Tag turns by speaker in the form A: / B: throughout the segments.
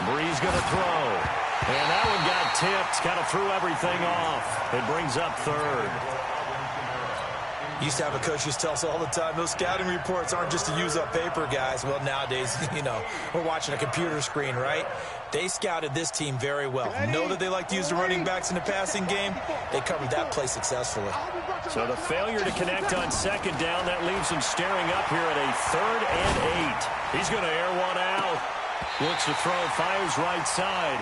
A: Brees going to throw. And that one got tipped. Kind of threw everything off. It brings up third.
B: Used to have a coach used to tell us all the time, those scouting reports aren't just to use up paper, guys. Well, nowadays, we're watching a computer screen, right? They scouted this team very well. Know that they like to use the running backs in the passing game. They covered that play successfully.
A: So the failure to connect on second down, that leaves him staring up here at a 3rd and 8. He's going to air one out. Looks to throw, fires right side.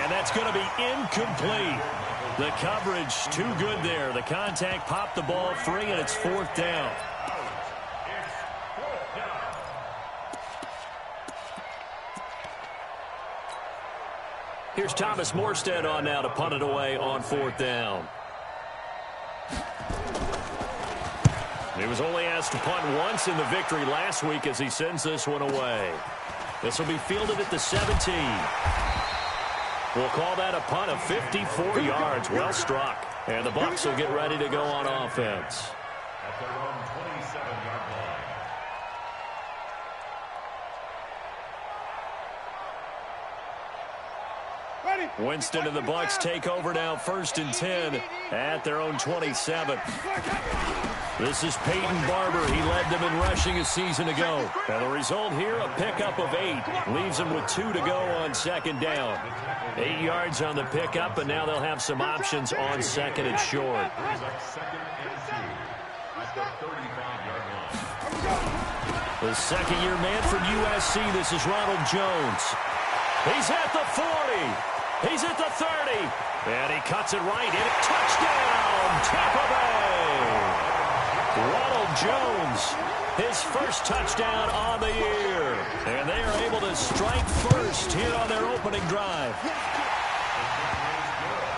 A: And that's going to be incomplete. The coverage too good there. The contact popped the ball free, and it's 4th down. Here's Thomas Morstead on now to punt it away on 4th down. He was only asked to punt once in the victory last week as he sends this one away. This will be fielded at the 17. We'll call that a punt of 54 yards. Well struck. And the Bucs will get ready to go on offense.
C: At their own 27-yard line.
A: Winston and the Bucs take over now 1st and 10 at their own 27. This is Peyton Barber. He led them in rushing a season ago. And the result here, a pickup of 8. Leaves them with 2 to go on 2nd down. 8 yards on the pickup, and now they'll have some options on 2nd and short. The second-year man from USC, this is Ronald Jones. He's at the 40. He's at the 30. And he cuts it right in. Touchdown, Tampa Bay. Ronald Jones, his first touchdown on the year. And they are able to strike first here on their opening drive.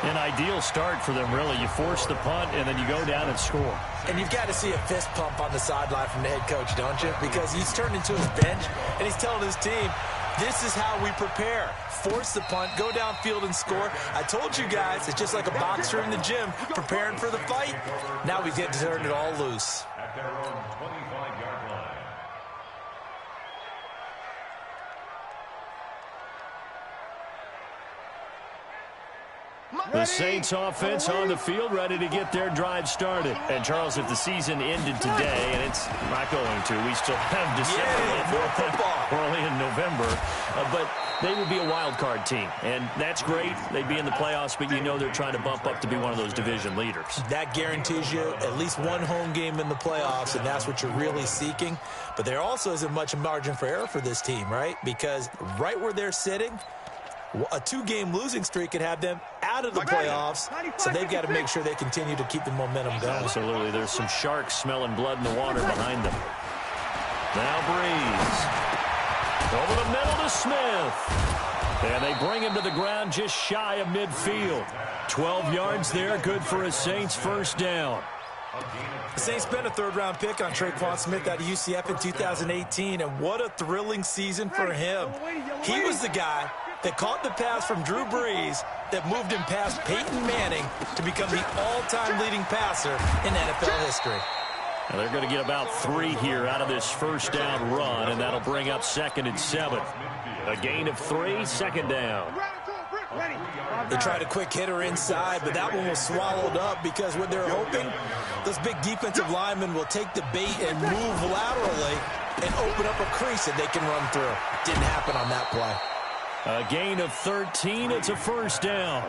A: An ideal start for them, really. You force the punt, and then you go down and score.
B: And you've got to see a fist pump on the sideline from the head coach, don't you? Because he's turned into his bench, and he's telling his team, this is how we prepare. Force the punt, go downfield and score. I told you guys, it's just like a boxer in the gym preparing for the fight. Now we get to turn it all loose.
C: At their own 25-yard line.
A: The Saints offense on the field, ready to get their drive started. And, Charles, if the season ended today, and it's not going to, we still have December.
B: More football.
A: We're only in November. But they would be a wild card team, and that's great. They'd be in the playoffs, but you know they're trying to bump up to be one of those division leaders.
B: That guarantees you at least one home game in the playoffs, and that's what you're really seeking. But there also isn't much margin for error for this team, right? Because right where they're sitting, a 2-game losing streak could have them out of the playoffs, so they've got to make sure they continue to keep the momentum going.
A: Absolutely. There's some sharks smelling blood in the water behind them. Now Brees. Over the middle to Smith. And they bring him to the ground just shy of midfield. 12 yards there, good for a Saints first down.
B: The Saints spent a 3rd-round pick on Traquan Smith out of UCF in 2018, and what a thrilling season for him. He was the guy that caught the pass from Drew Brees that moved him past Peyton Manning to become the all-time leading passer in NFL history.
A: Now they're going to get about 3 here out of this first down run, and that'll bring up 2nd and 7. A gain of 3, 2nd down.
B: They tried a quick hitter inside, but that one was swallowed up because what they're hoping, those big defensive linemen will take the bait and move laterally and open up a crease that they can run through. Didn't happen on that play.
A: A gain of 13. It's a first down.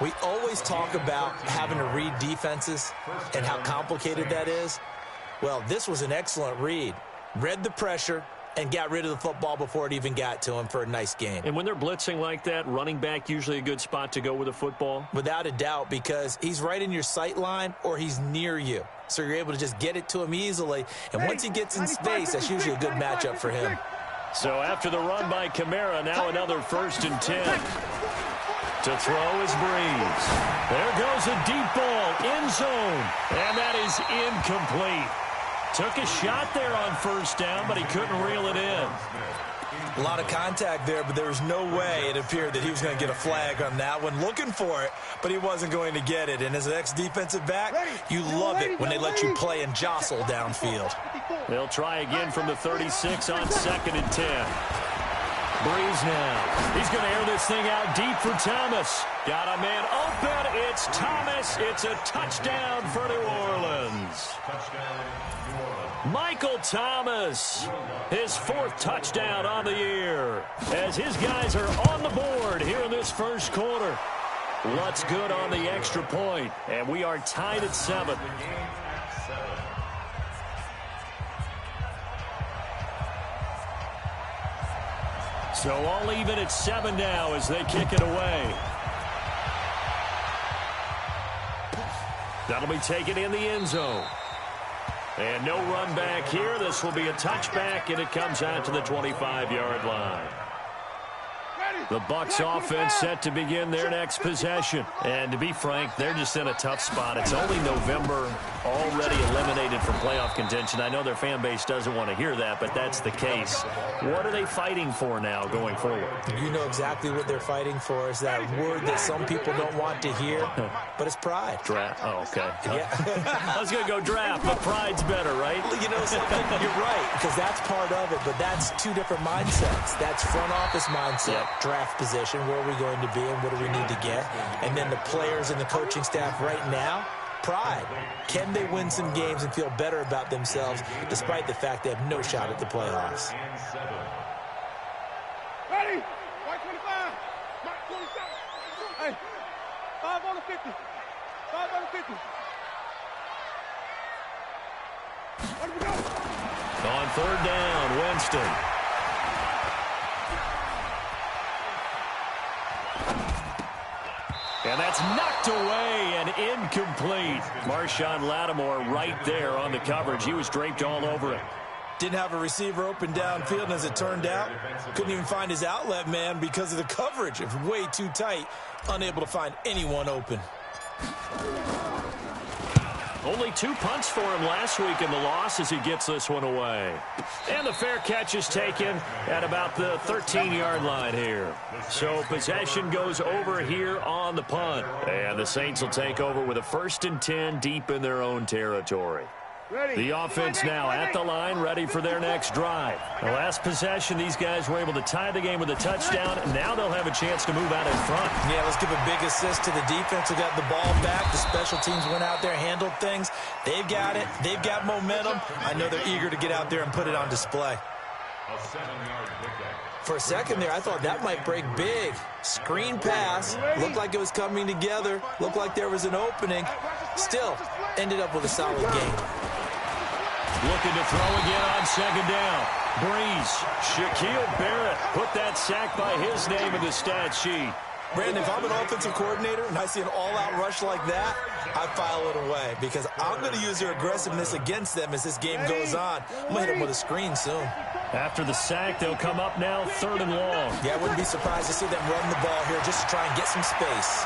B: We always talk about having to read defenses and how complicated that is. Well, this was an excellent read. Read the pressure and got rid of the football before it even got to him for a nice game.
A: And when they're blitzing like that, running back usually a good spot to go with a football?
B: Without a doubt, because he's right in your sight line or he's near you. So you're able to just get it to him easily. And once he gets in space, that's usually a good matchup for him.
A: So after the run by Kamara, now another 1st and 10. To throw is Brees. There goes a deep ball, end zone. And that is incomplete. Took a shot there on first down, but he couldn't reel it in.
B: A lot of contact there, but there was no way it appeared that he was going to get a flag on that one. Looking for it, but he wasn't going to get it. And as an ex-defensive back, you love it when they let you play and jostle downfield.
A: They'll try again from the 36 on 2nd and 10. Breeze now. He's going to air this thing out deep for Thomas. Got a man open. It's Thomas. It's a touchdown for New Orleans. Michael Thomas, his 4th touchdown on the year, as his guys are on the board here in this first quarter. What's good on the extra point, and we are tied at 7. So all even at 7 now as they kick it away. That'll be taken in the end zone. And no run back here. This will be a touchback, and it comes out to the 25-yard line. The Bucs offense set to begin their next possession. And to be frank, they're just in a tough spot. It's only November, already eliminated from playoff contention. I know their fan base doesn't want to hear that, but that's the case. What are they fighting for now going forward?
B: You know exactly what they're fighting for. Is that word that some people don't want to hear, but it's pride.
A: Draft. Oh, okay.
B: Yeah.
A: I was going to go draft, but pride's better, right?
B: You know something? You're right, because that's part of it, but that's two different mindsets. That's front office mindset, draft position, where are we going to be and what do we need to get? And then the players and the coaching staff right now, pride. Can they win some games and feel better about themselves despite the fact they have no shot at the playoffs?
D: Ready? White 25. Mark 27. Hey, 5 on the 50. 5 on the 50. Where do we go?
A: On 3rd down, Winston. And that's knocked away and incomplete. Marshawn Lattimore right there on the coverage. He was draped all over it.
B: Didn't have a receiver open downfield, and as it turned out, couldn't even find his outlet man because of the coverage. It was way too tight, unable to find anyone open.
A: Only 2 punts for him last week in the loss as he gets this one away. And the fair catch is taken at about the 13-yard line here. So possession goes over here on the punt. And the Saints will take over with a 1st and 10 deep in their own territory. The offense now at the line, ready for their next drive. The last possession, these guys were able to tie the game with a touchdown. Now they'll have a chance to move out in front.
B: Yeah, let's give a big assist to the defense who got the ball back. The special teams went out there, handled things. They've got it. They've got momentum. I know they're eager to get out there and put it on display.
C: A 7-yard pickup.
B: For a second there, I thought that might break big. Screen pass. Looked like it was coming together. Looked like there was an opening. Still, ended up with a solid game.
A: Looking to throw again on 2nd down. Breeze. Shaquille Barrett put that sack by his name in the stat sheet.
B: Brandon, if I'm an offensive coordinator and I see an all-out rush like that, I file it away because I'm going to use their aggressiveness against them as this game goes on. I'm going to hit them with a screen soon.
A: After the sack, they'll come up now 3rd and long.
B: Yeah, I wouldn't be surprised to see them run the ball here just to try and get some space.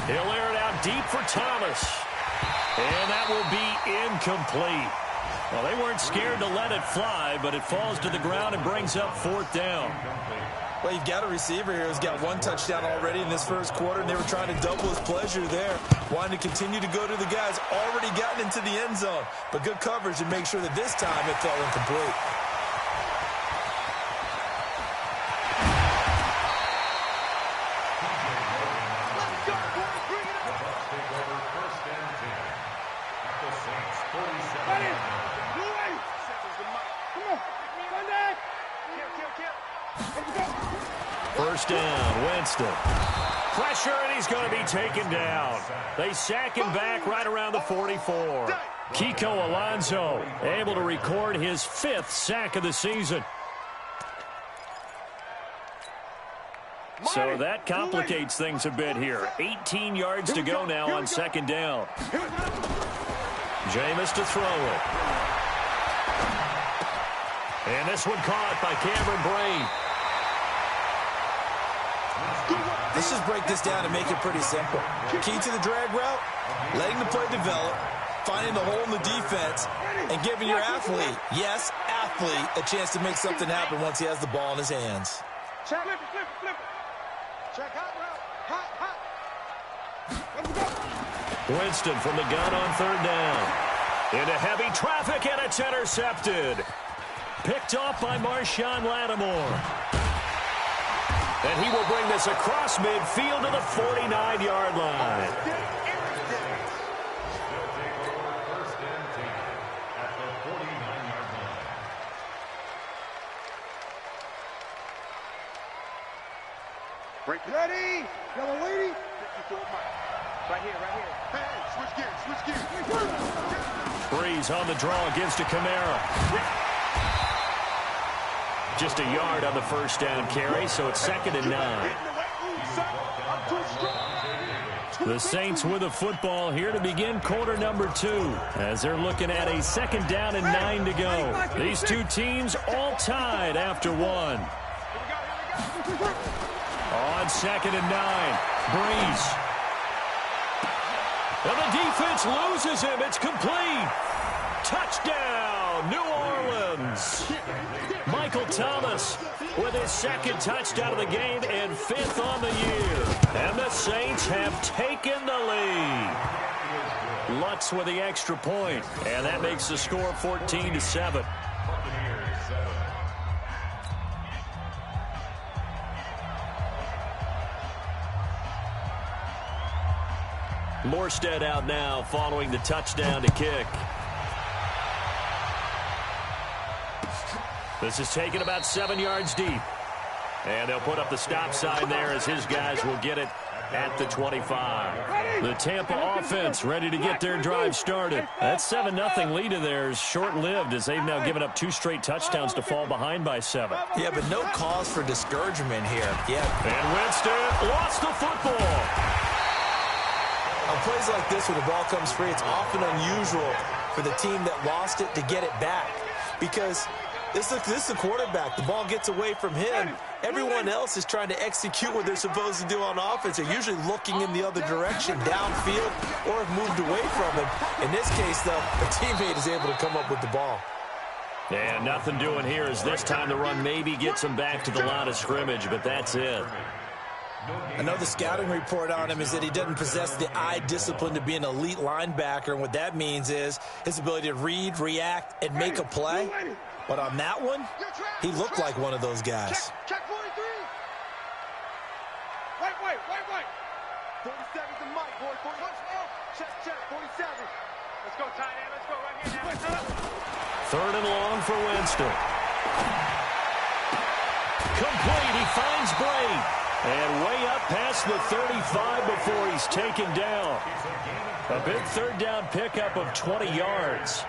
A: He'll air it out deep for Thomas. And that will be incomplete. Well, they weren't scared to let it fly, but it falls to the ground and brings up 4th down.
B: Well, you've got a receiver here who's got 1 touchdown already in this first quarter, and they were trying to double his pleasure there. Wanting to continue to go to the guys already gotten into the end zone. But good coverage to make sure that this time it fell incomplete.
A: First down, Winston. Pressure, and he's going to be taken down. They sack him back right around the 44. Kiko Alonso able to record his 5th sack of the season. So that complicates things a bit here. 18 yards to go now on 2nd down. Jameis to throw it. And this one caught by Cameron Brain.
B: Let's just break this down and make it pretty simple. Key to the drag route, letting the play develop, finding the hole in the defense, and giving your athlete, yes, athlete, hopefully a chance to make something happen once he has the ball in his hands.
D: Check, flip it, flip it, flip it. Check, hot route, hot, hot. Let's go.
A: Winston from the gun on third down. Into heavy traffic, and it's intercepted. Picked off by Marshawn Lattimore. And he will bring this across midfield to the 49-yard line.
D: Ready? Yellow lady? Right here, right here. Hey, switch gears.
A: Breeze on the draw, gives to Kamara. Just a yard on the first down carry, so it's 2nd and 9. The Saints with the football here to begin quarter number 2, as they're looking at a 2nd down and 9 to go. These two teams all tied after 1. On 2nd and 9, Breeze. And the defense loses him. It's complete. Touchdown, New Orleans. Michael Thomas with his 2nd touchdown of the game and 5th on the year. And the Saints have taken the lead. Lutz with the extra point, and that makes the score 14-7. Morstead out now following the touchdown to kick. This is taken about 7 yards deep. And they'll put up the stop sign there as his guys will get it at the 25. The Tampa offense ready to get their drive started. That 7-0 lead of theirs short-lived as they've now given up 2 straight touchdowns to fall behind by 7.
B: Yeah, but no cause for discouragement here. Yeah.
A: And Winston lost the football.
B: On plays like this where the ball comes free, it's often unusual for the team that lost it to get it back. Because this is the quarterback. The ball gets away from him. Everyone else is trying to execute what they're supposed to do on offense. They're usually looking in the other direction, downfield, or have moved away from him. In this case, though, a teammate is able to come up with the ball.
A: And nothing doing here as this time the run maybe gets him back to the line of scrimmage, but that's it.
B: I know the scouting report on him is that he doesn't possess the eye discipline to be an elite linebacker, and what that means is his ability to read, react, and make a play. But on that one, he looked like one of those guys.
D: Check 43. Wait. 47's the mic, boy. 41. Check, 47. Let's go, tight end. Let's go right here now.
A: 3rd and long for Winston. Complete. He finds Bray. And way up past the 35 before he's taken down. A big 3rd down pickup of 20 yards.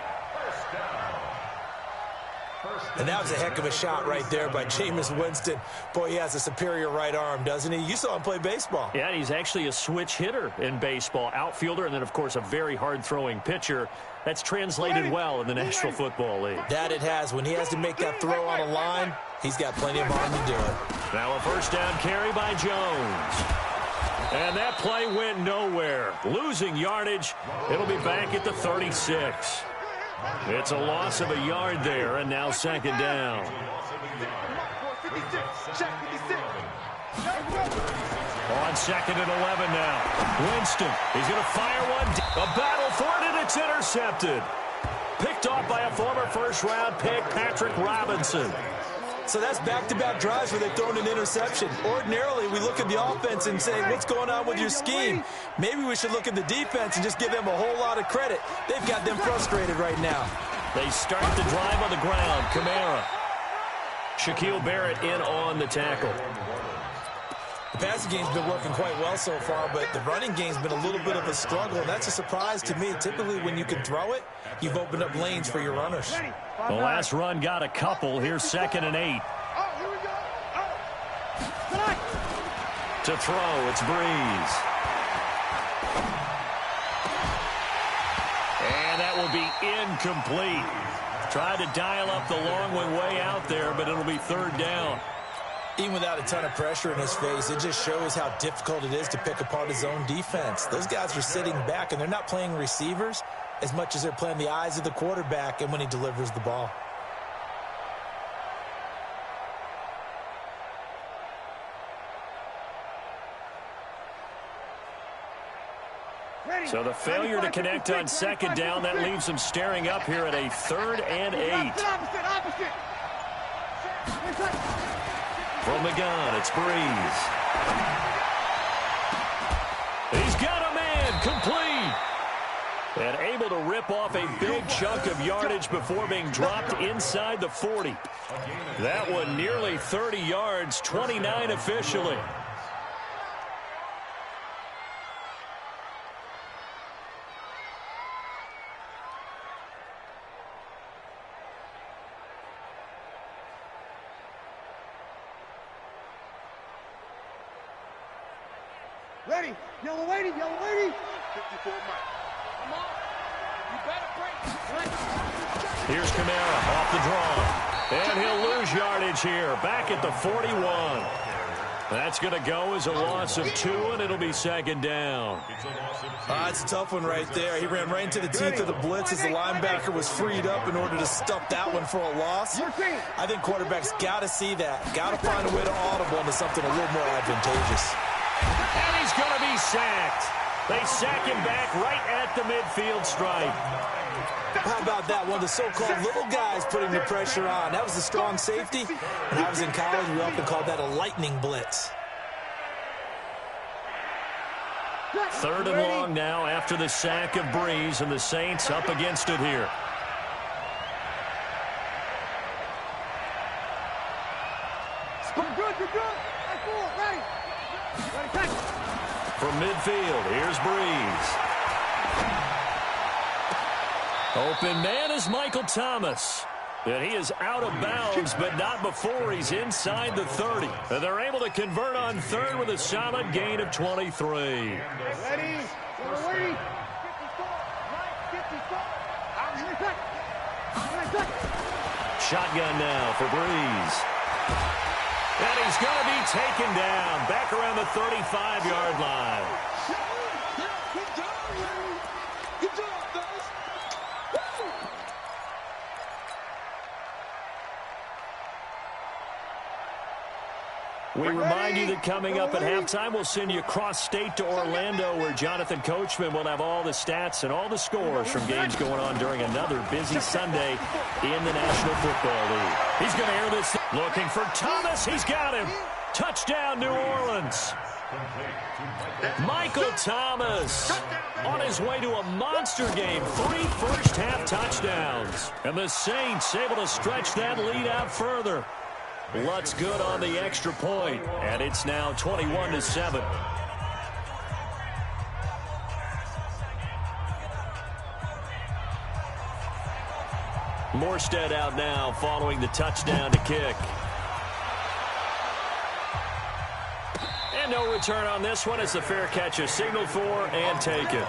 B: And that was a heck of a shot right there by Jameis Winston. Boy, he has a superior right arm, doesn't he? You saw him play baseball.
A: Yeah, he's actually a switch hitter in baseball. Outfielder and then, of course, a very hard-throwing pitcher. That's translated well in the National Football League.
B: That it has. When he has to make that throw on a line, he's got plenty of arm to do it.
A: Now a 1st down carry by Jones. And that play went nowhere. Losing yardage. It'll be back at the 36. It's a loss of a yard there, and now 2nd down. On 2nd and 11 now. Winston, he's going to fire one. A battle for it, and it's intercepted. Picked off by a former first-round pick, Patrick Robinson.
B: So that's back-to-back drives where they've thrown an interception. Ordinarily, we look at the offense and say, what's going on with your scheme? Maybe we should look at the defense and just give them a whole lot of credit. They've got them frustrated right now.
A: They start the drive on the ground. Kamara. Shaquille Barrett in on the tackle.
B: The passing game's been working quite well so far, but the running game's been a little bit of a struggle, and that's a surprise to me. Typically, when you can throw it, you've opened up lanes for your runners.
A: The last run got a couple. Here's 2nd and 8. To throw, it's Breeze. And that will be incomplete. Tried to dial up the long one way out there, but it'll be 3rd down.
B: Even without a ton of pressure in his face, it just shows how difficult it is to pick apart his own defense. Those guys are sitting back, and they're not playing receivers as much as they're playing the eyes of the quarterback and when he delivers the ball.
A: So the failure to connect on second down, that leaves him staring up here at a 3rd and 8. From the gun, it's Breeze. He's got a man, complete. And able to rip off a big chunk of yardage before being dropped inside the 40. That one nearly 30 yards, 29 officially.
D: Ready, yellow lady, 54 Mike. Come on, you better break.
A: Here's Kamara off the draw. And he'll lose yardage here, back at the 41. That's going to go as a loss of 2, and it'll be 2nd down.
B: It's a tough one right there. He ran right into the teeth of the blitz as the linebacker was freed up in order to stuff that one for a loss. I think quarterbacks got to see that. Got to find a way to audible into something a little more advantageous.
A: And he's going to be sacked. They sack him back right at the midfield stripe.
B: How about that? One of the so-called little guys putting the pressure on. That was the strong safety. When I was in college, we often called that a lightning blitz.
A: 3rd and long now after the sack of Breeze, and the Saints up against it here.
D: You're good. Ready.
A: From midfield, here's Breeze. Open man is Michael Thomas. And he is out of bounds, but not before he's inside the 30. And they're able to convert on 3rd with a solid gain of 23.
D: Ready.
A: Shotgun now for Breeze. And he's going to be taken down back around the 35-yard line.
D: Good job, fellas.
A: We remind you that coming up at halftime, we'll send you cross-state to Orlando, where Jonathan Coachman will have all the stats and all the scores from games going on during another busy Sunday in the National Football League. He's going to air this. Looking for Thomas. He's got him. Touchdown, New Orleans. Michael Thomas on his way to a monster game. 3 first-half touchdowns. And the Saints able to stretch that lead out further. Lutz good on the extra point, and it's now 21-7. Morstead out now following the touchdown to kick. And no return on this one. It's a fair catch, a signal for, and taken.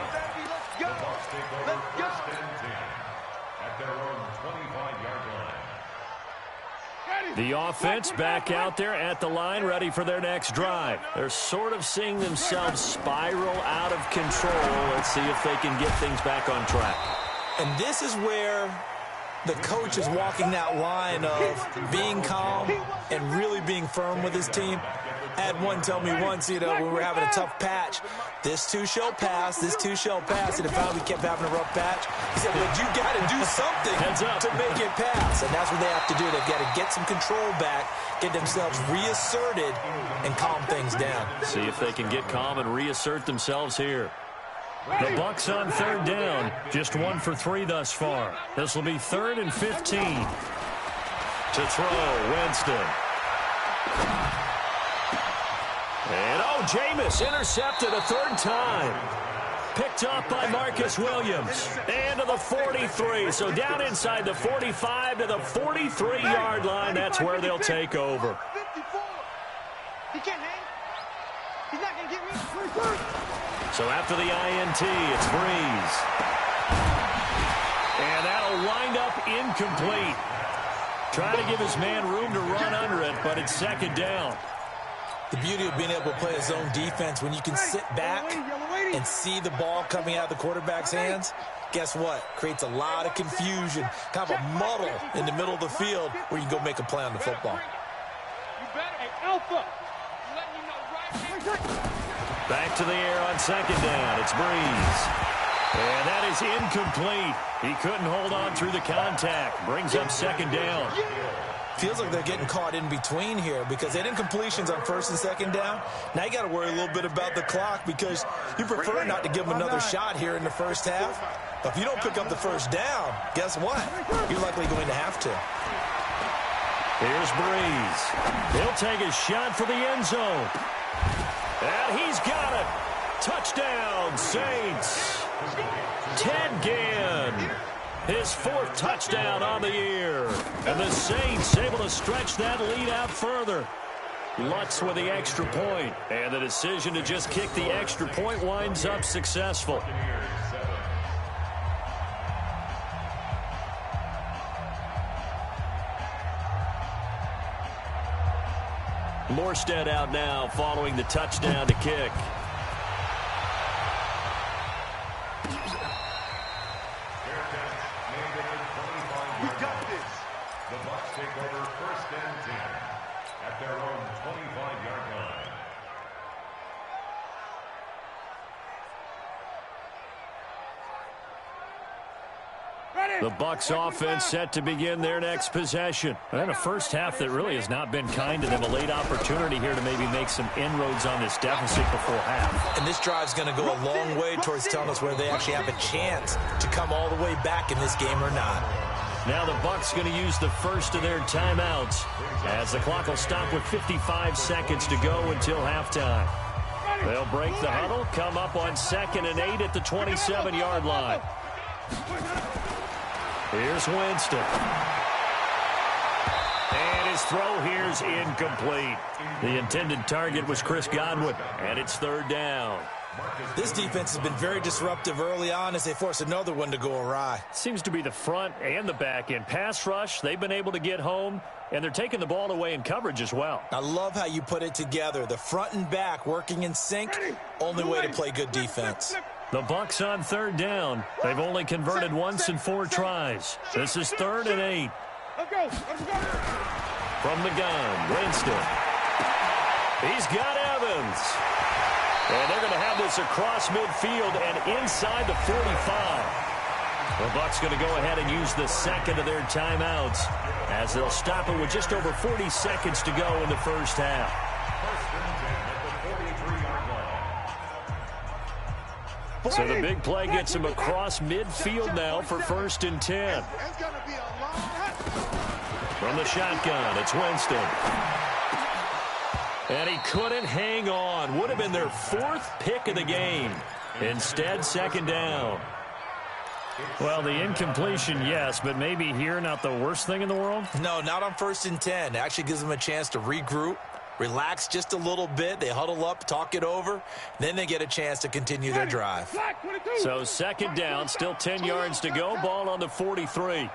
A: The offense back out there at the line, ready for their next drive. They're sort of seeing themselves spiral out of control. Let's see if they can get things back on track.
B: And this is where the coach is walking that line of being calm and really being firm with his team. I had one tell me once, when we were having a tough patch, this too shall pass, and if we kept having a rough patch, he said, well, you got to do something to make it pass, and that's what they have to do. They've got to get some control back, get themselves reasserted, and calm things down.
A: See if they can get calm and reassert themselves here. The Bucs on 3rd down, just 1 for 3 thus far. This will be 3rd and 15. To throw, Winston. And, Jameis intercepted a 3rd time. Picked up by Marcus Williams. And to the 43. So down inside the 45 to the 43-yard line. That's where they'll take over.
D: 54. He can't hang. He's not going to get me.
A: So after the INT, it's Breeze. And that'll wind up incomplete. Trying to give his man room to run under it, but it's 2nd down.
B: The beauty of being able to play a zone defense, when you can sit back and see the ball coming out of the quarterback's hands, guess what? Creates a lot of confusion, kind of a muddle in the middle of the field where you can go make a play on the football.
D: You better, hey, Alpha. Let me know right.
A: Back to the air on second down. It's Breeze. And that is incomplete. He couldn't hold on through the contact. Brings up second down.
B: Feels like they're getting caught in between here because they had incompletions on first and second down. Now you got to worry a little bit about the clock because you prefer not to give them another shot here in the first half. But if you don't pick up the first down, guess what? You're likely going to have to.
A: Here's Breeze. He'll take a shot for the end zone. And he's got it. Touchdown, Saints. Ted Ginn. His fourth touchdown on the year. And the Saints able to stretch that lead out further. Lutz with the extra point. And the decision to just kick the extra point winds up successful. Morstead out now following the touchdown to kick.
D: We got this.
C: The Bucs take over first and 10 at their own 25-yard line.
A: The Bucs offense set to begin their next possession. And a first half that really has not been kind to them. A late opportunity here to maybe make some inroads on this deficit before half.
B: And this drive's going to go a long way towards telling us whether they actually have a chance to come all the way back in this game or not.
A: Now the Bucs going to use the first of their timeouts as the clock will stop with 55 seconds to go until halftime. They'll break the huddle, come up on 2nd and 8 at the 27-yard line. Here's Winston. And his throw here's incomplete. The intended target was Chris Godwin, and it's third down.
B: This defense has been very disruptive early on as they force another one to go awry.
A: Seems to be the front and the back end. Pass rush, they've been able to get home, and they're taking the ball away in coverage as well.
B: I love how you put it together. The front and back working in sync, only way to play good defense.
A: The Bucs on third down. They've only converted once in 4 tries. This is 3rd and 8.
D: Let's go.
A: From the gun, Winston. He's got Evans. And they're going to have this across midfield and inside the 45. The Bucs going to go ahead and use the second of their timeouts as they'll stop it with just over 40 seconds to go in the first half. So the big play gets him across midfield now for 1st and 10. From the shotgun, it's Winston. And he couldn't hang on. Would have been their 4th pick of the game. Instead, 2nd down. Well, the incompletion, yes, but maybe here not the worst thing in the world?
B: No, not on 1st and 10. It actually gives them a chance to regroup, relax just a little bit. They huddle up, talk it over. Then they get a chance to continue their drive.
A: So 2nd down, still 10 yards to go. Ball on the 43.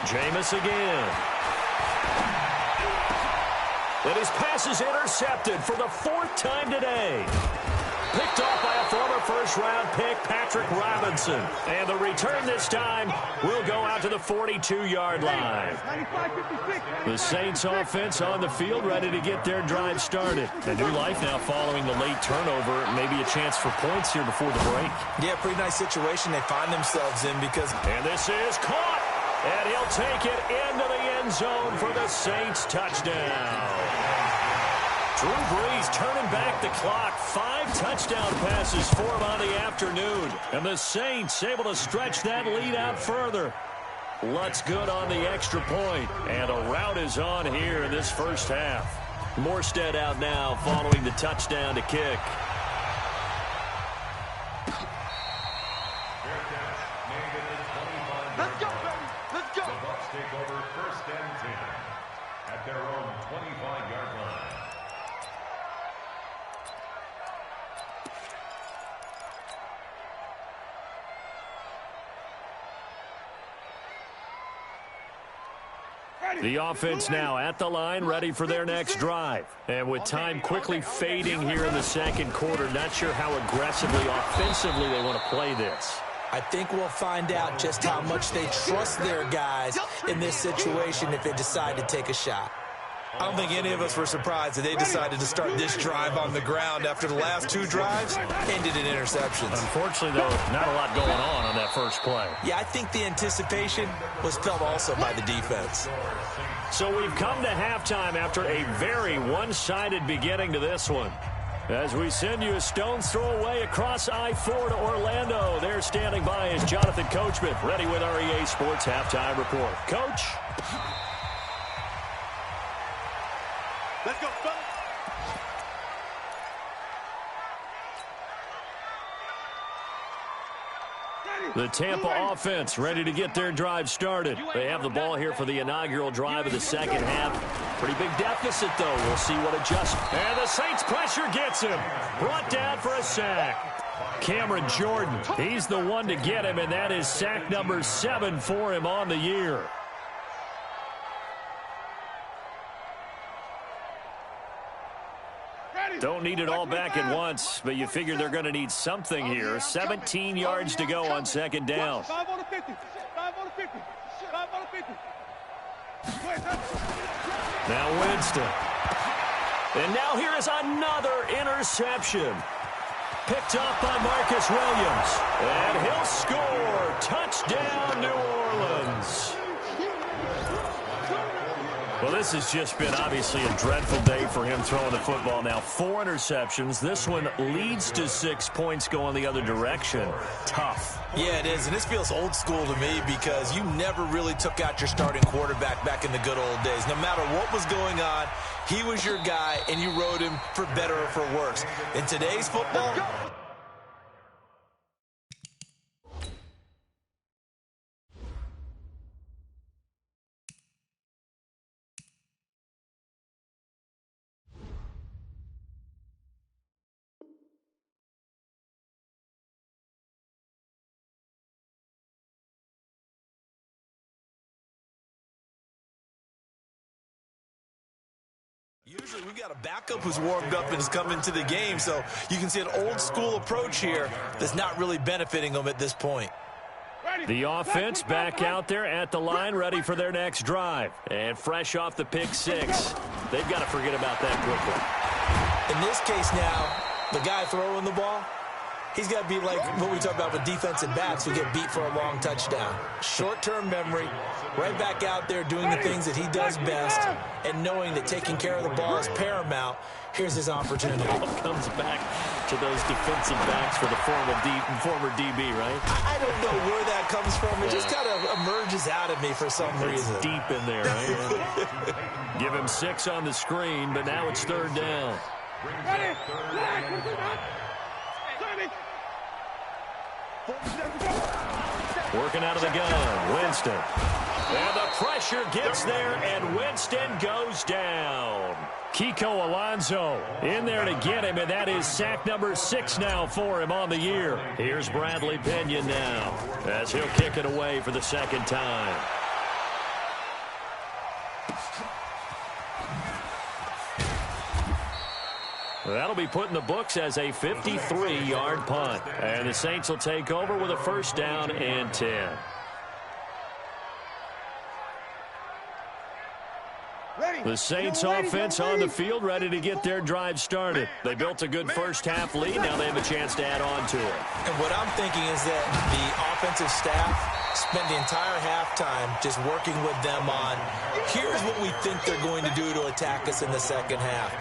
A: Jameis again. And his pass is intercepted for the 4th time today. Picked off by a former first-round pick, Patrick Robinson. And the return this time will go out to the 42-yard line. The Saints offense on the field, ready to get their drive started. A new life now following the late turnover. Maybe a chance for points here before the break.
B: Yeah, pretty nice situation they find themselves in because...
A: And this is caught. And he'll take it into the end zone for the Saints touchdown. Drew Brees turning back the clock. 5 touchdown passes for him on the afternoon. And the Saints able to stretch that lead out further. Lutz good on the extra point. And a rout is on here in this first half. Morstead out now following the touchdown to kick.
D: Let's go, baby. Let's go.
C: The Bucs take over 1st and 10 at their own 25-yard line.
A: The offense now at the line, ready for their next drive. And with time quickly fading here in the 2nd quarter, not sure how aggressively, offensively they want to play this.
B: I think we'll find out just how much they trust their guys in this situation if they decide to take a shot. I don't think any of us were surprised that they decided to start this drive on the ground after the last two drives ended in interceptions.
A: Unfortunately, though, not a lot going on that first play.
B: Yeah, I think the anticipation was felt also by the defense.
A: So we've come to halftime after a very one-sided beginning to this one. As we send you a stone's throw away across I-4 to Orlando. There standing by is Jonathan Coachman, ready with our EA Sports Halftime Report. Coach?
D: Let's go, fellas.
A: The Tampa offense ready to get their drive started. They have the ball here for the inaugural drive of the second half. Pretty big deficit, though. We'll see what adjusts. And the Saints pressure gets him. Brought down for a sack. Cameron Jordan, he's the one to get him, and that is sack number 7 for him on the year. Don't need it all back at once, but you figure they're going to need something here. 17 yards to go on second down.
D: 5 on the 50. 5 on the 50. 5 on the 50.
A: Now Winston. And now here is another interception. Picked up by Marcus Williams. And he'll score. Touchdown, New Orleans. Well, this has just been obviously a dreadful day for him throwing the football. Now 4 interceptions. This one leads to 6 points going the other direction. Tough.
B: Yeah, it is, and this feels old school to me because you never really took out your starting quarterback back in the good old days. No matter what was going on, he was your guy, and you rode him for better or for worse. In today's football, usually we got a backup who's warmed up and is coming to the game, so you can see an old school approach here that's not really benefiting them at this point.
A: The offense back out there at the line, ready for their next drive. And fresh off the pick 6. They've got to forget about that quickly.
B: In this case now, the guy throwing the ball, he's got to be like what we talk about with defensive backs who get beat for a long touchdown. Short-term memory, right back out there doing the things that he does best, and knowing that taking care of the ball is paramount. Here's his opportunity.
A: Comes back to those defensive backs for the former DB, right?
B: I don't know where that comes from. It just kind of emerges out of me for some reason.
A: It's deep in there, right? Give him 6 on the screen, but now it's 3rd down. Working out of the gun, Winston. And the pressure gets there, and Winston goes down. Kiko Alonso in there to get him, and that is sack number 6 now for him on the year. Here's Bradley Pinion now, as he'll kick it away for the second time. That'll be put in the books as a 53-yard punt. And the Saints will take over with a 1st down and 10. The Saints offense on the field, ready to get their drive started. They built a good first half lead. Now they have a chance to add on to it.
B: And what I'm thinking is that the offensive staff spent the entire halftime just working with them on, here's what we think they're going to do to attack us in the second half.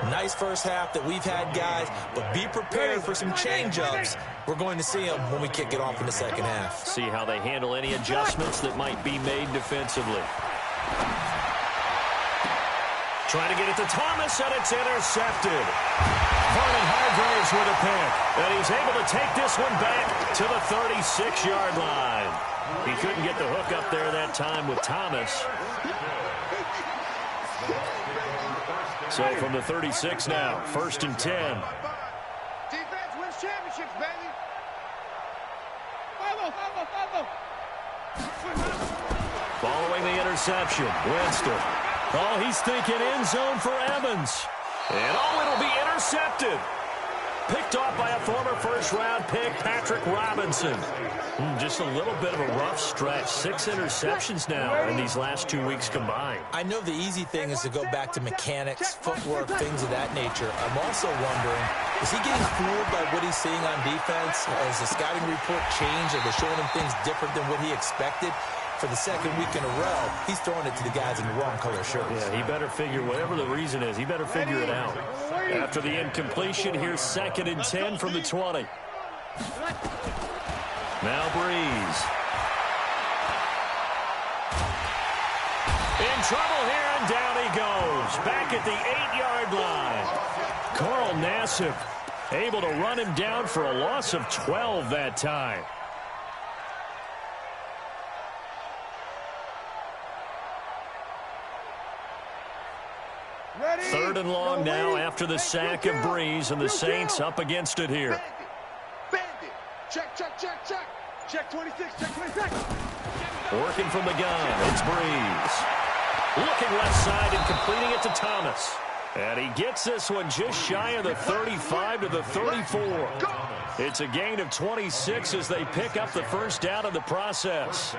B: Nice first half that we've had, guys, but be prepared for some change-ups. We're going to see them when we kick it off in the second half.
A: See how they handle any adjustments that might be made defensively. Trying to get it to Thomas, and it's intercepted. Vernon Hargraves with a pick, and he's able to take this one back to the 36-yard line. He couldn't get the hook up there that time with Thomas. So from the 36 now, 1st and 10.
D: Defense wins championships, baby. 5-0.
A: Following the interception, Winston. Oh, he's thinking end zone for Evans. And oh, it'll be intercepted. Picked off by a former first-round pick, Patrick Robinson. Just a little bit of a rough stretch. 6 interceptions now in these last 2 weeks combined.
B: I know the easy thing is to go back to mechanics, footwork, things of that nature. I'm also wondering, is he getting fooled by what he's seeing on defense? Has the scouting report changed? Are they showing him things different than what he expected? For the second week in a row, he's throwing it to the guys in the wrong color shirts.
A: Yeah, he better figure, whatever the reason is, he better figure it out. After the incompletion, here's 2nd and 10 from the 20. Now Breeze. In trouble here, and down he goes. Back at the 8-yard line. Carl Nassib able to run him down for a loss of 12 that time. Third and long now after the sack of Breeze, and the Saints up against it here.
D: Bandit. Check, check, check, check. Check 26, check 26.
A: Working from the gun, it's Breeze. Looking left side and completing it to Thomas. And he gets this one just shy of the 35 to the 34. It's a gain of 26 as they pick up the first down in the process.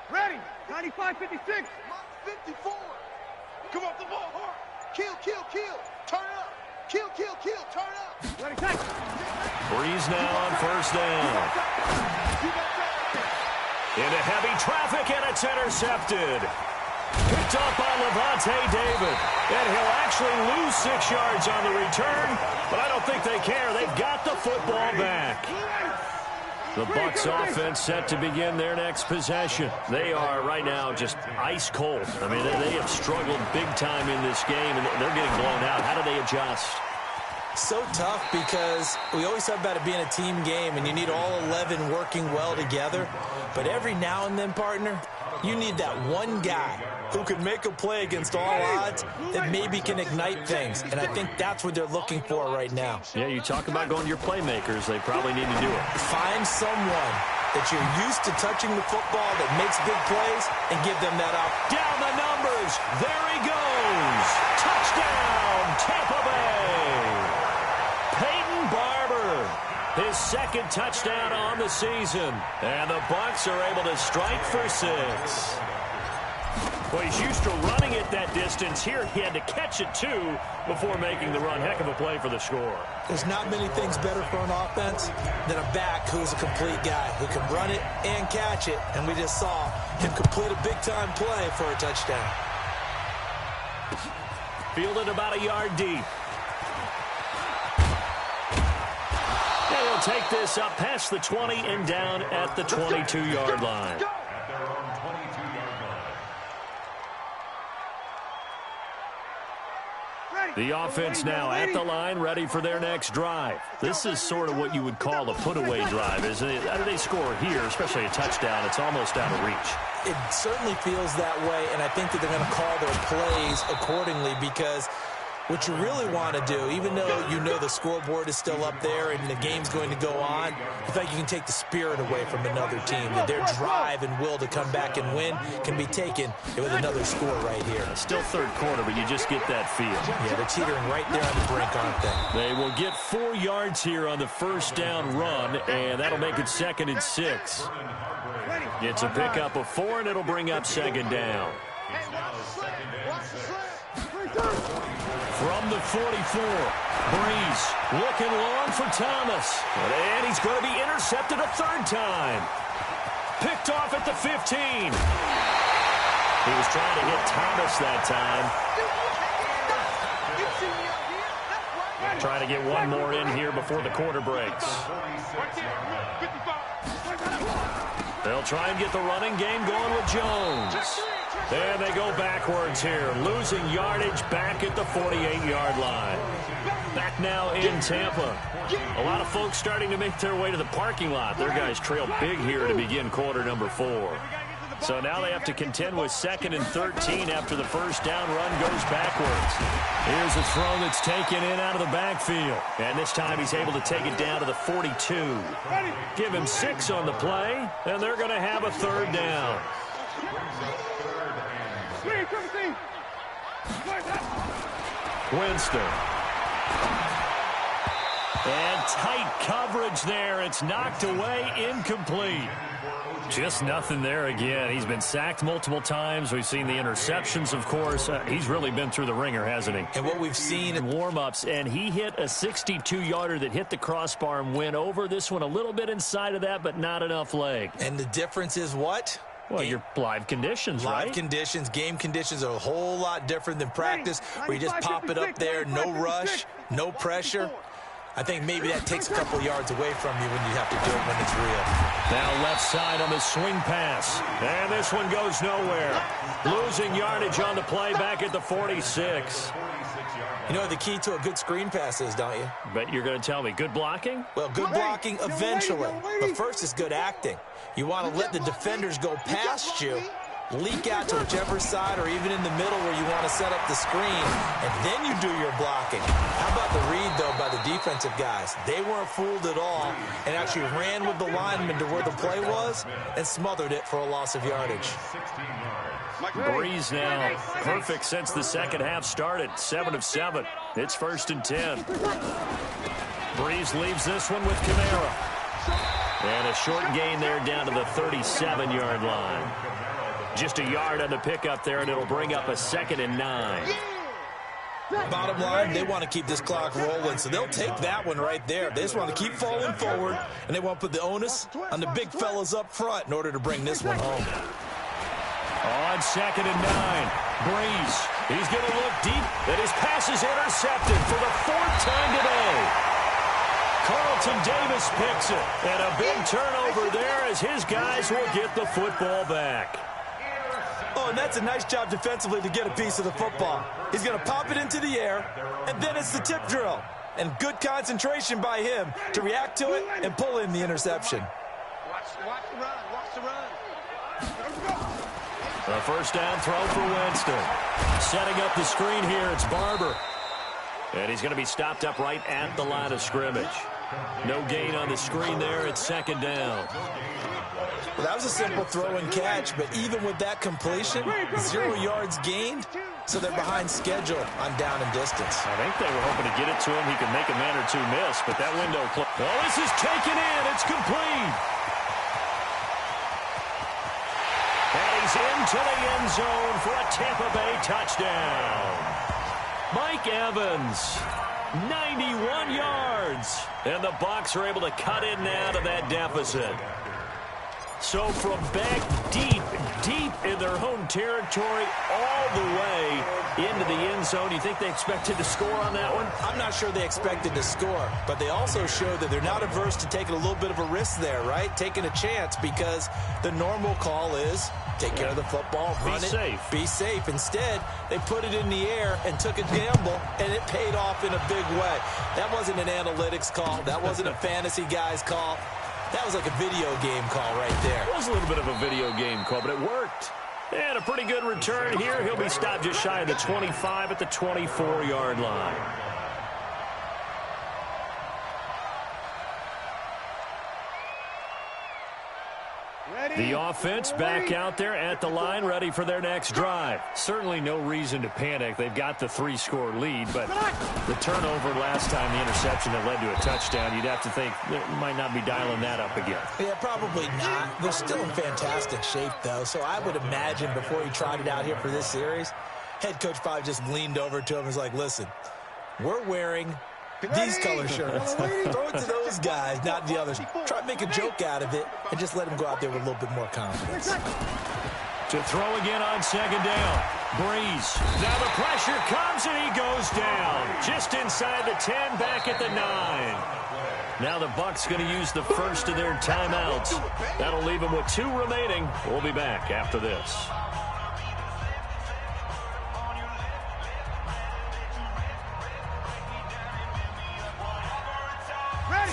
D: Ready. 95, 56. 54. Come off the ball hard. Kill, kill, kill. Turn it up. Kill, kill, kill. Turn it up. Ready, take.
A: Breeze now on first down. Into heavy traffic, and it's intercepted. Picked up by Levante David. And he'll actually lose 6 yards on the return, but I don't think they care. They've got the football back. The Bucs offense set to begin their next possession. They are right now just ice cold. I mean, they have struggled big time in this game, and they're getting blown out. How do they adjust?
B: So tough because we always talk about it being a team game, and you need all 11 working well together. But every now and then, partner, you need that one guy who can make a play against all odds that maybe can ignite things. And I think that's what they're looking for right now.
A: Yeah, you talk about going to your playmakers. They probably need to do it.
B: Find someone that you're used to touching the football that makes big plays and give them that up.
A: Down the numbers. There he goes. Touchdown, Tampa Bay. Peyton Barber, his 2nd touchdown on the season. And the Bucs are able to strike for 6. Well, he's used to running it that distance. Here he had to catch it, too, before making the run. Heck of a play for the score.
B: There's not many things better for an offense than a back who's a complete guy who can run it and catch it. And we just saw him complete a big-time play for a touchdown.
A: Fielded about a yard deep. And he'll take this up past the 20 and down at the 22-yard line. The offense now at the line, ready for their next drive. This is sort of what you would call a put-away drive, isn't it? How do they score here, especially a touchdown? It's almost out of reach.
B: It certainly feels that way, and I think that they're going to call their plays accordingly because what you really want to do, even though you know the scoreboard is still up there and the game's going to go on, in fact, you can take the spirit away from another team. That their drive and will to come back and win can be taken with another score right here.
A: Still third quarter, but you just get that feel.
B: Yeah, they're teetering right there on the brink, aren't they?
A: They will get 4 yards here on the first down run, and that'll make it 2nd and 6. It's a pickup of 4, and it'll bring up 2nd down. From the 44, Breeze looking long for Thomas. And he's going to be intercepted a 3rd time. Picked off at the 15. He was trying to hit Thomas that time. Trying to get one more in here before the quarter breaks. They'll try and get the running game going with Jones. And they go backwards here, losing yardage back at the 48-yard line. Back now in Tampa. A lot of folks starting to make their way to the parking lot. Their guys trail big here to begin quarter number 4. So now they have to contend with 2nd and 13 after the first down run goes backwards. Here's a throw that's taken in out of the backfield. And this time he's able to take it down to the 42. Give him 6 on the play, and they're going to have a 3rd down. Winston. And tight coverage there. It's knocked away, incomplete. Just nothing there again. He's been sacked multiple times. We've seen the interceptions, of course. He's really been through the ringer, hasn't he?
B: And what we've seen in
A: warm-ups, and he hit a 62-yarder that hit the crossbar and went over. This one a little bit inside of that, but not enough leg.
B: And the difference is what?
A: Well, your live conditions, right?
B: Live conditions, game conditions are a whole lot different than practice, where you just pop it up there, no rush, no pressure. I think maybe that takes a couple yards away from you when you have to do it when it's real.
A: Now left side on the swing pass. And this one goes nowhere. Losing yardage on the play back at the 46.
B: You know what the key to a good screen pass is, don't you?
A: But you're going to tell me, good blocking?
B: Well, good blocking eventually. But first is good acting. You want to let the defenders go past you, leak out to whichever side or even in the middle where you want to set up the screen, and then you do your blocking. How about the read, though, by the defensive guys? They weren't fooled at all and actually ran with the lineman to where the play was and smothered it for a loss of yardage.
A: Breeze now perfect since the second half started. 7 of 7. It's 1st and 10. Breeze leaves this one with Kamara. And a short gain there down to the 37-yard line. Just a yard on the pickup there, and it'll bring up a 2nd and 9.
B: Bottom line, they want to keep this clock rolling, so they'll take that one right there. They just want to keep falling forward, and they want to put the onus on the big fellas up front in order to bring this one home.
A: On 2nd and 9, Breeze. He's going to look deep, and his pass is intercepted for the 4th time today. Carlton Davis picks it, and a big turnover there as his guys will get the football back.
B: Oh, and that's a nice job defensively to get a piece of the football. He's going to pop it into the air, and then it's the tip drill. And good concentration by him to react to it and pull in the interception.
D: Watch the run. Watch the run.
A: A 1st down throw for Winston. Setting up the screen here, it's Barber. And he's going to be stopped up right at the line of scrimmage. No gain on the screen there. It's 2nd down.
B: Well, that was a simple throw and catch, but even with that completion, 0 yards gained, so they're behind schedule on down and distance.
A: I think they were hoping to get it to him. He could make a man or two miss, but that window closed. Oh, this is taken in. It's complete. And he's into the end zone for a Tampa Bay touchdown. Mike Evans, 91 yards. And the Bucs are able to cut in now to that deficit. So from back deep in their own territory, all the way into the end zone, you think they expected to score on that one?
B: I'm not sure they expected to score, but they also showed that they're not averse to taking a little bit of a risk there, right? Taking a chance, because the normal call is take care of the football, run it, be safe. Instead, they put it in the air and took a gamble, and it paid off in a big way. That wasn't an analytics call. That wasn't a fantasy guy's call. That was like a video game call right there.
A: It was a little bit of a video game call, but it worked. And a pretty good return here. He'll be stopped just shy of the 25 at the 24-yard line. The offense back out there at the line, ready for their next drive. Certainly no reason to panic. They've got the 3-score lead, but the turnover last time, the interception that led to a touchdown, you'd have to think they might not be dialing that up again.
B: Yeah, probably not. They're still in fantastic shape, though, so I would imagine before he tried it out here for this series, head coach probably just leaned over to him and was like, listen, we're wearing these color shirts. Throw it to those guys, not the others. Try to make a joke out of it and just let them go out there with a little bit more confidence.
A: To throw again on 2nd down. Breeze. Now the pressure comes and he goes down. Just inside the 10, back at the 9. Now the Bucs going to use the first of their timeouts. That'll leave them with 2 remaining. We'll be back after this.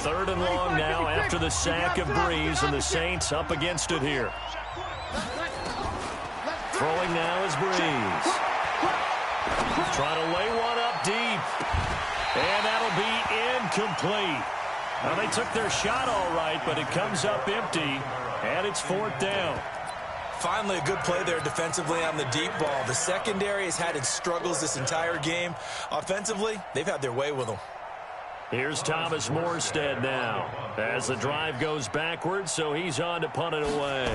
A: 3rd and long now after the sack of Breeze, and the Saints up against it here. Throwing now is Breeze. Trying to lay one up deep. And that'll be incomplete. Now, they took their shot all right, but it comes up empty, and it's 4th down.
B: Finally, a good play there defensively on the deep ball. The secondary has had its struggles this entire game. Offensively, they've had their way with them.
A: Here's Thomas Morstead now as the drive goes backwards, so he's on to punt it away.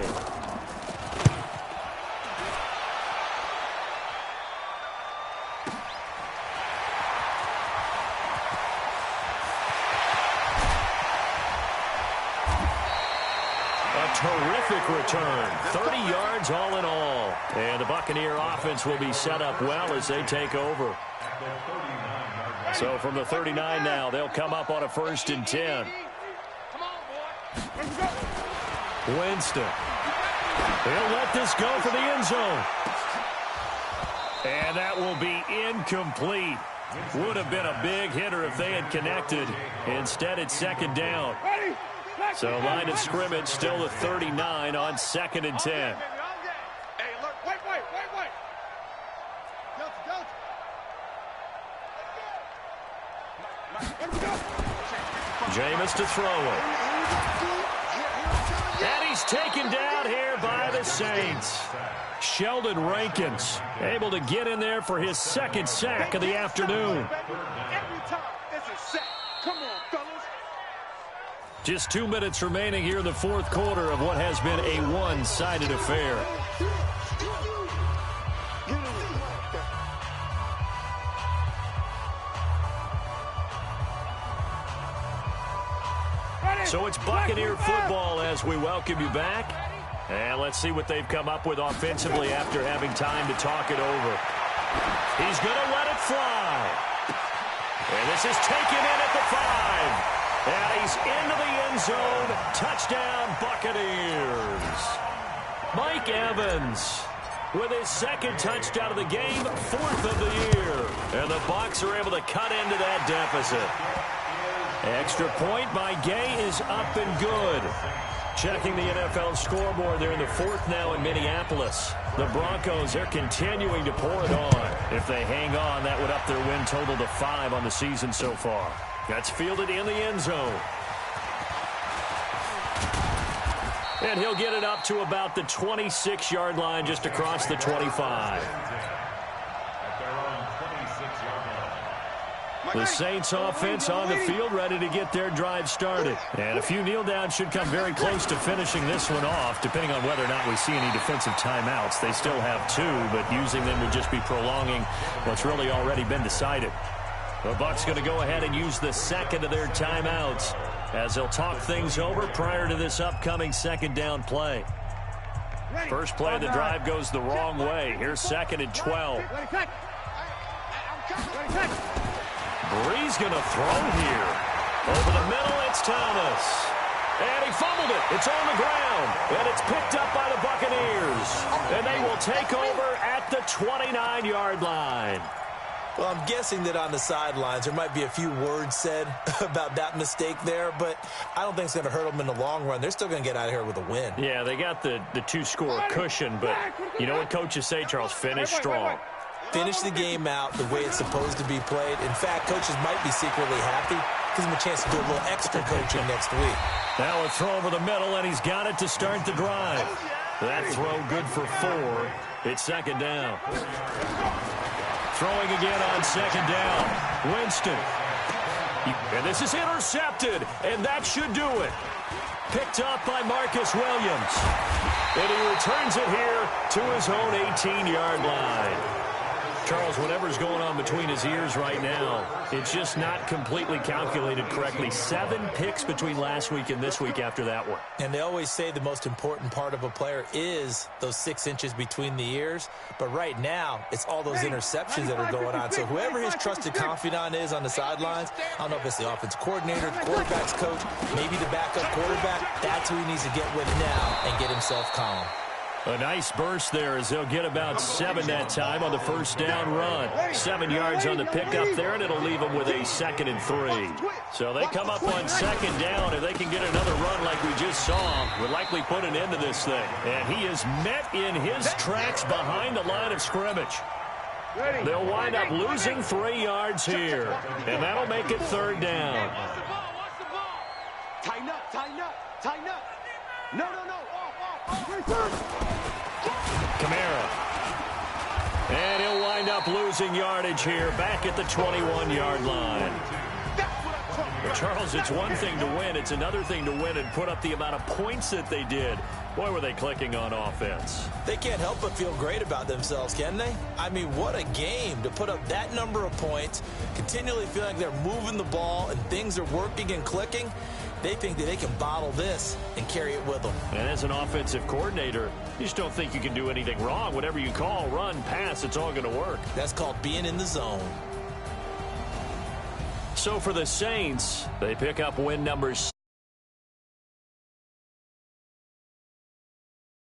A: Terrific return. 30 yards all in all. And the Buccaneer offense will be set up well as they take over. So from the 39 now, they'll come up on a 1st and 10. Winston. He'll let this go for the end zone. And that will be incomplete. Would have been a big hitter if they had connected. Instead, it's 2nd down. So line of scrimmage still the 39 on 2nd and 10.
D: Hey, look, wait.
A: Jameis to throw it. And he's taken down here by the Saints. Sheldon Rankins able to get in there for his 2nd sack of the afternoon.
D: Every time it's a sack. Come on, fellas.
A: Just 2 minutes remaining here in the 4th quarter of what has been a one-sided affair. So it's Buccaneer football as we welcome you back. And let's see what they've come up with offensively after having time to talk it over. He's going to let it fly. And this is taken in at the 5. And he's into the end zone. Touchdown, Buccaneers. Mike Evans with his 2nd touchdown of the game, 4th of the year. And the Bucs are able to cut into that deficit. Extra point by Gay is up and good. Checking the NFL scoreboard, they're in the 4th now in Minneapolis. The Broncos, they're continuing to pour it on. If they hang on, that would up their win total to 5 on the season so far. That's fielded in the end zone. And he'll get it up to about the 26-yard line just across the 25. The Saints offense on the field ready to get their drive started. And a few kneel downs should come very close to finishing this one off, depending on whether or not we see any defensive timeouts. They still have 2, but using them would just be prolonging what's really already been decided. The Bucs going to go ahead and use the 2nd of their timeouts as they'll talk things over prior to this upcoming 2nd down play. First play of the drive goes the wrong way. Here's 2nd and 12. Breeze going to throw here. Over the middle, it's Thomas. And he fumbled it. It's on the ground. And it's picked up by the Buccaneers. And they will take over at the 29-yard line.
B: Well, I'm guessing that on the sidelines there might be a few words said about that mistake there, but I don't think it's going to hurt them in the long run. They're still going to get out of here with a win.
A: Yeah, they got the 2-score cushion, but you know what coaches say, Charles? Finish strong.
B: Finish the game out the way it's supposed to be played. In fact, coaches might be secretly happy. Gives them a chance to do a little extra coaching next week.
A: Now a throw over the middle, and he's got it to start the drive. That throw good for 4. It's 2nd down. Throwing again on 2nd down. Winston. And this is intercepted, and that should do it. Picked up by Marcus Williams. And he returns it here to his own 18-yard line. Charles, whatever's going on between his ears right now, it's just not completely calculated correctly. 7 picks between last week and this week after that one.
B: And they always say the most important part of a player is those 6 inches between the ears. But right now, it's all those interceptions that are going on. So whoever his trusted confidant is on the sidelines, I don't know if it's the offense coordinator, the quarterback's coach, maybe the backup quarterback, that's who he needs to get with now and get himself calm.
A: A nice burst there as they'll get about 7 that time on the first down run. 7 yards on the pickup there, and it'll leave them with a 2nd and 3. So they come up on 2nd down. If they can get another run like we just saw, would likely put an end to this thing. And he is met in his tracks behind the line of scrimmage. They'll wind up losing 3 yards here, and that'll make it 3rd down.
D: Tighten up, tighten up, tighten up. No.
A: Kamara. And he'll wind up losing yardage here back at the 21-yard line. But Charles, it's one thing to win. It's another thing to win and put up the amount of points that they did. Boy, were they clicking on offense.
B: They can't help but feel great about themselves, can they? I mean, what a game to put up that number of points, continually feeling like they're moving the ball and things are working and clicking. They think that they can bottle this and carry it with them.
A: And as an offensive coordinator, you just don't think you can do anything wrong. Whatever you call, run, pass, it's all going to work.
B: That's called being in the zone.
A: So for the Saints, they pick up win number 6.